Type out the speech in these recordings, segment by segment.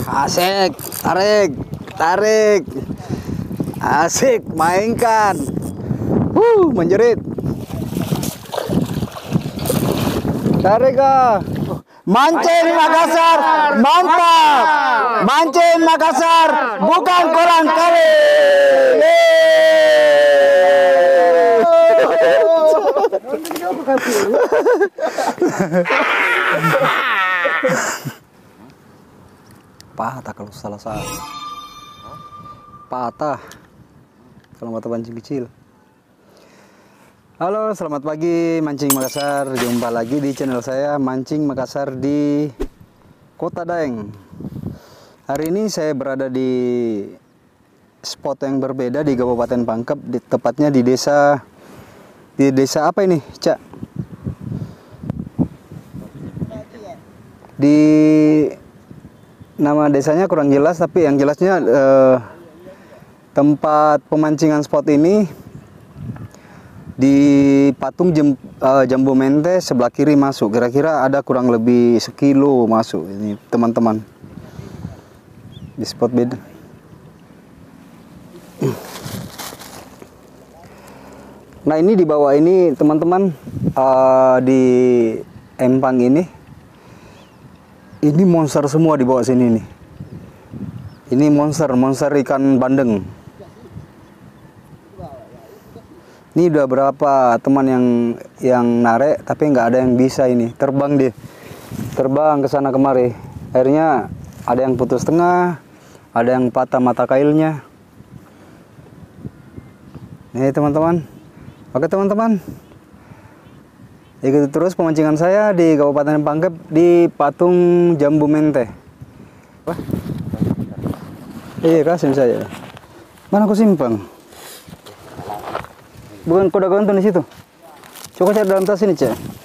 Asik, tarik, tarik. Asik, mainkan. Menjerit. Tarik ah. Mancing Makassar, mantap. Mancing Makassar, bukan kolang kaling. Patah kalau salah salah. Patah kalau mata pancing kecil. Halo, selamat pagi Mancing Makassar. Jumpa lagi di channel saya Mancing Makassar di Kota Daeng. Hari ini saya berada di spot yang berbeda di Kabupaten Pangkep, tepatnya di desa apa ini, Cak? Di nama desanya kurang jelas, tapi yang jelasnya tempat pemancingan spot ini di patung Jambu Mente sebelah kiri masuk. Kira-kira ada kurang lebih sekilo masuk ini teman-teman. Di spot beda. Nah ini di bawah ini teman-teman, di empang ini monster semua di bawah sini nih. Ini monster ikan bandeng. Ini udah berapa teman yang narik tapi nggak ada yang bisa ini. Terbang ke sana kemari. Akhirnya ada yang putus tengah, ada yang patah mata kailnya. Nih teman-teman. Oke teman-teman. Ikuti terus pemancingan saya di Kabupaten Pangkep di patung Jambu Mente. Apa? Iya, kasih saya. Mana aku simpang? Bukan kuda gantung di situ. Coba cari dalam tas ini, Cek.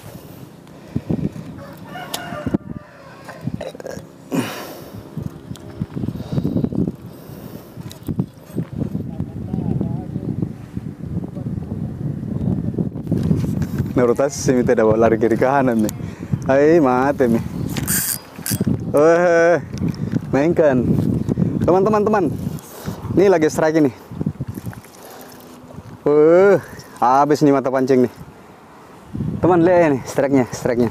Naruh tas sini tidak bawa lari kiri kanan nih. Hai, mati nih. Mainkan. Teman-teman. Ini lagi strike ini. Habis nih mata pancing nih. Teman lihat nih strike-nya.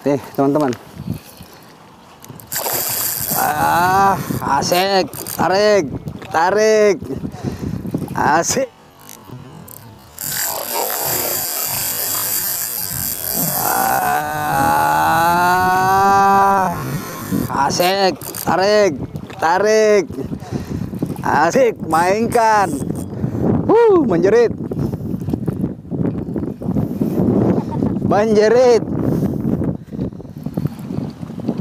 Nih, teman-teman. Asik, tarik. Asik. Asik, tarik. Asik, mainkan. Menjerit.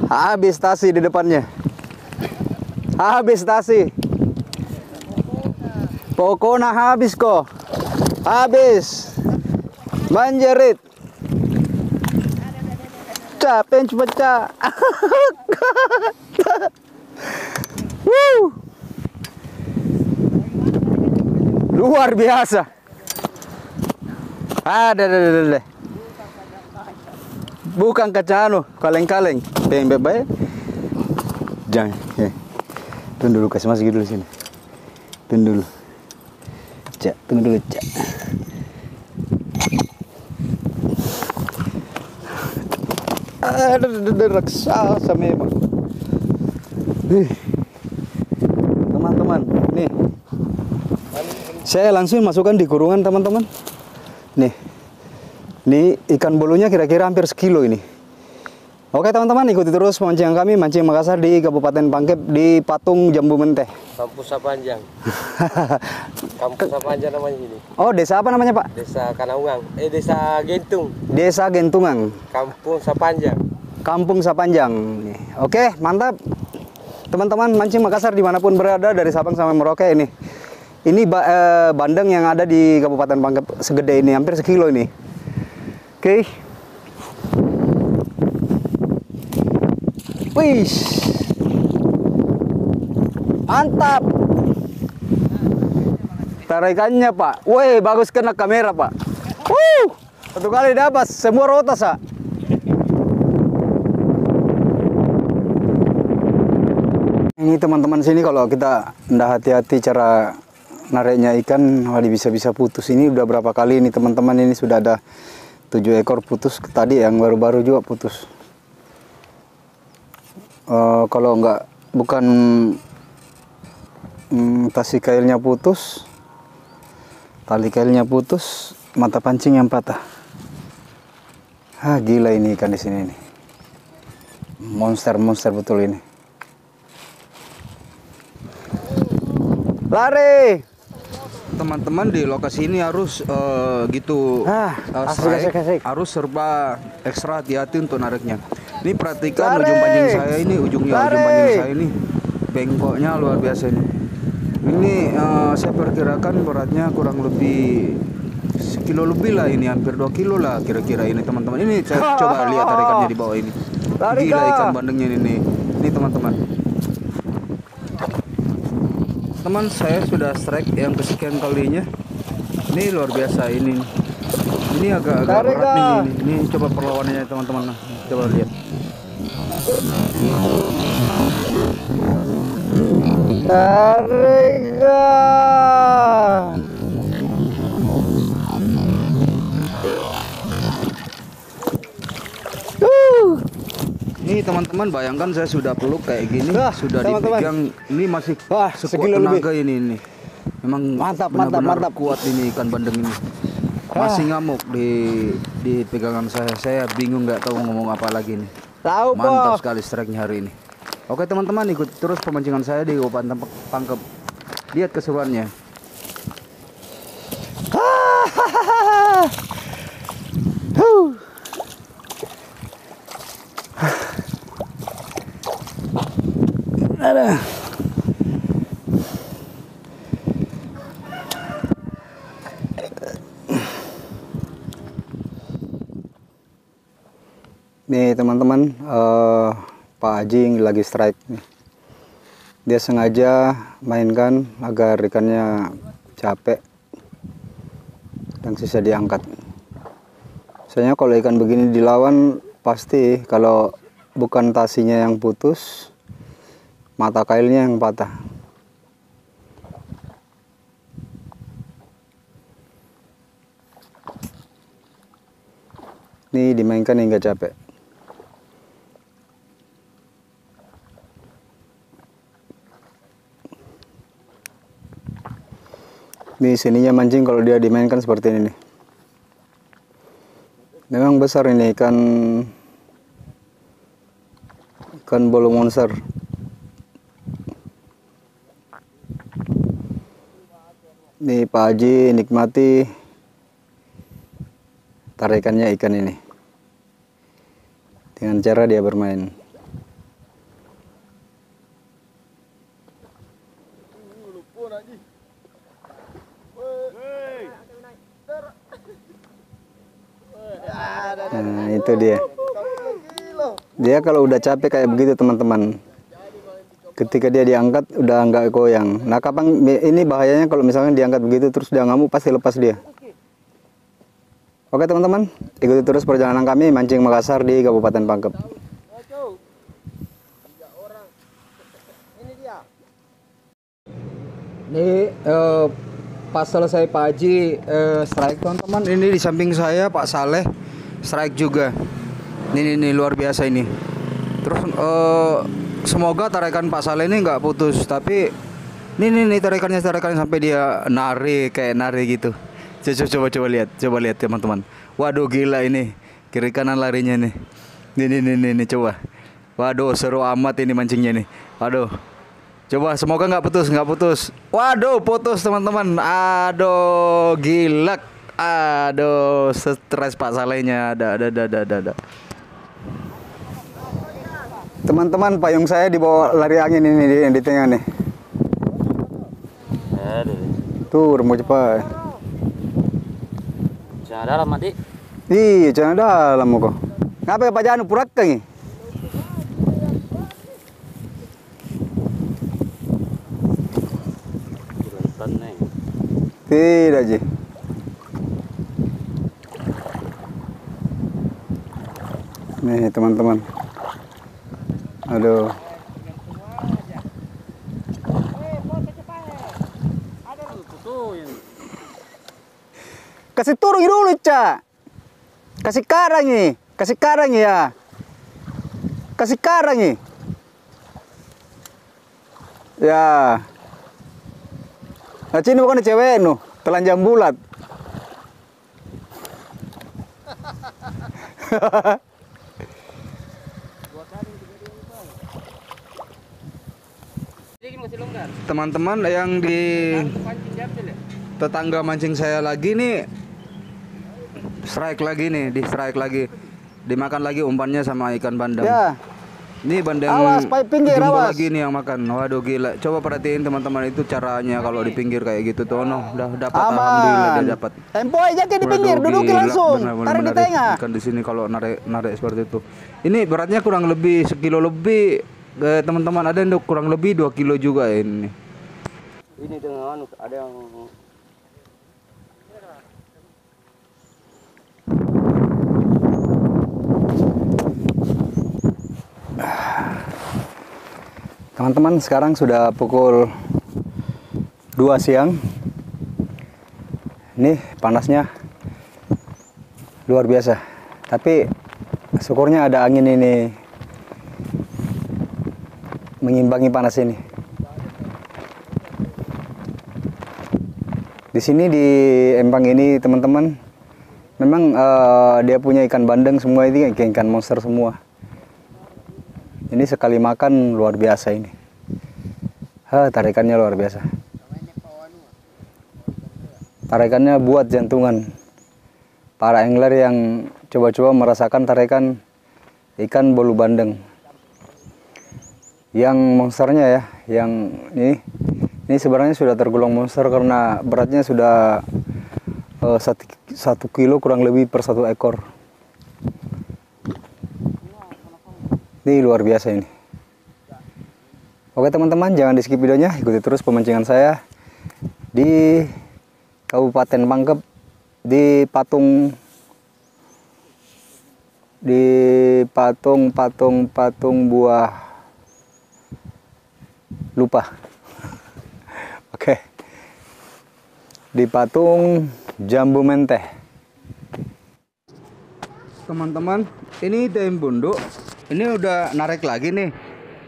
Habis tasi di depannya. Pokoknya habis kok. Menjerit. Pencu pecah. Luar biasa. Ada. Bukan kaca kaleng-kaleng. Bebek baik. Jangan. Tunggu dulu, kasih masuk dulu sini. Tunggu dulu, Cak. Ada raksasa memang. Teman-teman, nih. Saya langsung masukkan di kurungan teman-teman. Nih ikan bolunya kira-kira hampir sekilo ini. Oke teman-teman, ikuti terus pemancingan kami Mancing Makassar di Kabupaten Pangkep di patung Jambu Mente. Kampus Sapanjang. Kampus Sapanjang namanya ini. Oh, desa apa namanya, Pak? Desa Kanaungang. Desa Gentung. Desa Gentungan. Kampung Sapanjang. Kampung Sapanjang. Oke, mantap. Teman-teman Mancing Makassar dimanapun berada dari Sabang sampai Merauke ini. Ini bandeng yang ada di Kabupaten Pangkep segede ini, hampir sekilo ini. Oke. Wih, mantap. Tarikannya Pak, woi bagus kena kamera Pak. Satu kali dapat semua rotas Pak. Ini teman-teman sini kalau kita ndak hati-hati cara nariknya ikan, bisa-bisa putus. Ini udah berapa kali ini teman-teman, ini sudah ada 7 ekor putus. Tadi yang baru-baru juga putus. Kalau bukan tali kailnya putus, mata pancing yang patah. Gila ini ikan di sini nih. Monster betul ini. Lari! Teman-teman, di lokasi ini harus strike, harus serba ekstra hati-hati untuk nariknya. Ini perhatikan ujung pancing saya ini, ujung pancing saya ini bengkoknya luar biasa ini. Ini saya perkirakan beratnya kurang lebih 1 kilo lebih lah ini, hampir 2 kilo lah kira-kira ini teman-teman. Ini saya coba lihat tarikannya di bawah ini. Gila ikan bandengnya ini. Ini teman-teman. Saya sudah strike yang kesekian kalinya. Ini luar biasa ini. Ini agak berat nih ini. Ini coba perlawanannya teman-teman. Coba lihat. Tarika. Ini teman-teman, bayangkan saya sudah peluk kayak gini, sudah dipegang, ini masih sekuat tenaga ini. Memang mantap kuat ini ikan bandeng ini. Masih ngamuk di pegangan saya. Saya bingung, nggak tahu ngomong apa lagi nih. Mantap sekali strike-nya hari ini. Oke teman-teman, ikut terus pemancingan saya di Kabupaten Pangkep. Lihat keseruannya. Ada. Nih teman-teman, Pak Haji lagi strike nih. Dia sengaja mainkan agar ikannya capek dan sisa diangkat. Soalnya kalau ikan begini dilawan, pasti kalau bukan tasinya yang putus, mata kailnya yang patah. Ini dimainkan hingga capek. Ini sininya mancing kalau dia dimainkan seperti ini nih. Memang besar ini ikan bolu monster. Nih Pak Haji nikmati tarikannya ikan ini dengan cara dia bermain. Nah itu dia. Dia kalau udah capek kayak begitu teman-teman, ketika dia diangkat udah nggak goyang. Nah kapan ini bahayanya kalau misalnya diangkat begitu terus dia ngamuk, pasti lepas dia. Oke teman-teman, ikuti terus perjalanan kami mancing Makassar di Kabupaten Pangkep. Ini pas selesai Pak Haji strike teman-teman, ini di samping saya Pak Saleh strike juga. Ini luar biasa ini. Terus semoga tarikan Pak Saleh ini nggak putus, tapi ini tarikannya sampai dia nari kayak nari gitu. Coba lihat teman-teman. Waduh gila ini, kiri kanan larinya nih. Ini coba. Waduh seru amat ini mancingnya nih. Waduh. Coba semoga nggak putus. Waduh putus teman-teman. Aduh gila. Aduh stres Pak Salehnya. Ada. Teman-teman, payung saya dibawa lari angin ini di tengah nih. Tuh mau cepat. Jangan dalam mati. Iya jangan dalam kok. Ngapa Pak Janu purak kang? Tidak Ji. Nih teman-teman. Aduh. Kasih turun dulu, Cak. Kasih karang nih. Kasih karang ya. Kasih karang nih. Ya. Nah, ini bukan cewek nu, telanjang bulat. Teman-teman yang di tetangga mancing saya lagi nih, strike lagi nih, di strike lagi, dimakan lagi umpannya sama ikan bandeng. Ya. Ini bandeng Awas, pinggir, jumbo awas. lagi nih yang makan. Waduh gila. Coba perhatiin teman-teman itu caranya kalau di pinggir kayak gitu tuh. No, udah dapat, alhamdulillah dia dapat. Tempo aja di pinggir, dudukin langsung. Tarik di tengah. Ikan di sini kalau narik seperti itu. Ini beratnya kurang lebih 1 kilo lebih. Teman-teman, ada yang kurang lebih 2 kilo juga ya ini. Ini dengan ada yang Teman-teman, sekarang sudah pukul 2 siang. Ini panasnya luar biasa. Tapi syukurnya ada angin ini mengimbangi panas ini. Di sini di Empang ini teman-teman, memang dia punya ikan bandeng semua, ini ikan monster semua. Ini sekali makan luar biasa ini. Tarikannya luar biasa. Tarikannya buat jantungan. Para angler yang coba-coba merasakan tarikan ikan bolu bandeng. Yang monsternya ya, yang ini sebenarnya sudah tergolong monster karena beratnya sudah 1 kilo kurang lebih per 1 ekor. Ini luar biasa ini. Oke teman-teman, jangan di skip videonya, ikuti terus pemancingan saya di Kabupaten Pangkep, di patung buah lupa. Oke. Di patung jambu menteh. Teman-teman, ini daun bunduk. Ini udah narik lagi nih.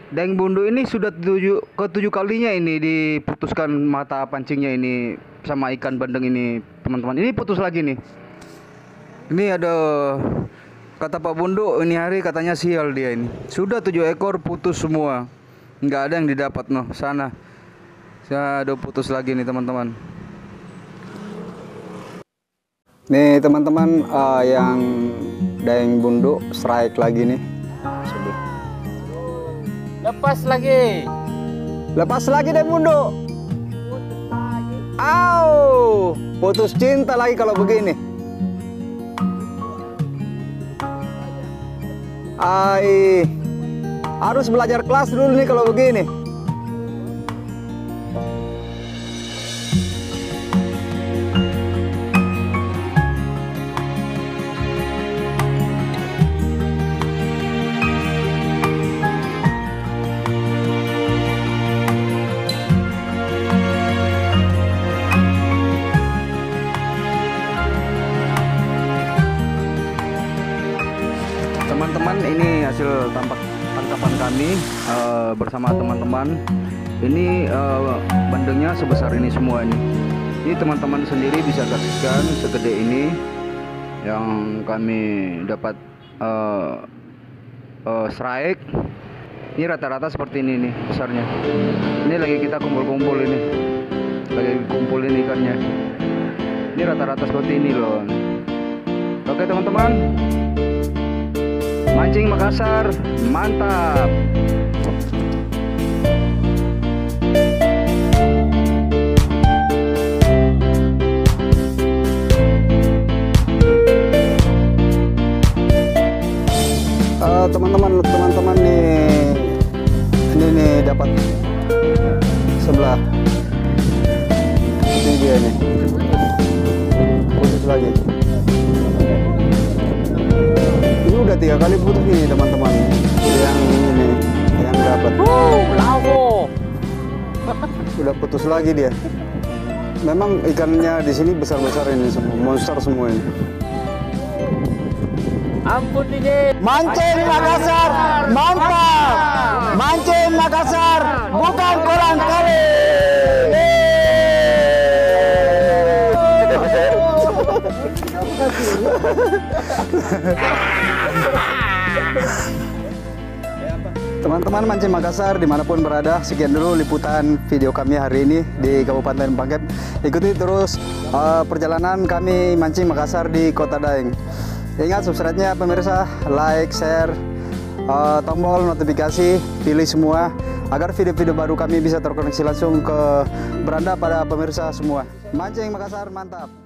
Daeng bundu ini sudah ke-7 kalinya ini diputuskan mata pancingnya ini sama ikan bandeng ini, teman-teman. Ini putus lagi nih. Ini ada kata Pak Bundu, ini hari katanya sial dia ini. Sudah 7 ekor putus semua. Nggak ada yang didapat noh sana. Saya ada putus lagi nih, teman-teman. Nih teman-teman, yang daeng bundu strike lagi nih. lepas lagi. Lepas lagi deh bundu. Au, putus cinta lagi kalau begini. Ai, harus belajar kelas dulu nih kalau begini. Teman-teman, ini hasil tangkapan kami bersama teman-teman. Ini bandengnya sebesar ini semua ini. Ini teman-teman sendiri bisa saksikan segede ini yang kami dapat strike. Ini rata-rata seperti ini nih besarnya. Ini lagi kita kumpul-kumpul ini, lagi kumpulin ikannya. Ini rata-rata seperti ini loh. Oke teman-teman. Mancing Makassar, mantap. Teman-teman nih, ini nih dapat sebelah. Ini dia nih, putus lagi. Ini udah 3 kali putus ini teman-teman. Yang ini yang dapat. Bravo. Sudah putus lagi dia. memang ikannya di sini besar-besar ini semua, monster semua ini. Ampun DJ. Mancing Makassar, mantap. Mancing Makassar, bukan kolang kali. Teman-teman mancing Makassar dimanapun berada, sekian dulu liputan video kami hari ini di Kabupaten Pangkep. Ikuti terus perjalanan kami mancing Makassar di Kota Daeng. Ingat subscribe-nya pemirsa, like, share, tombol notifikasi, pilih semua agar video-video baru kami bisa terkoneksi langsung ke beranda pada pemirsa semua. Mancing Makassar mantap.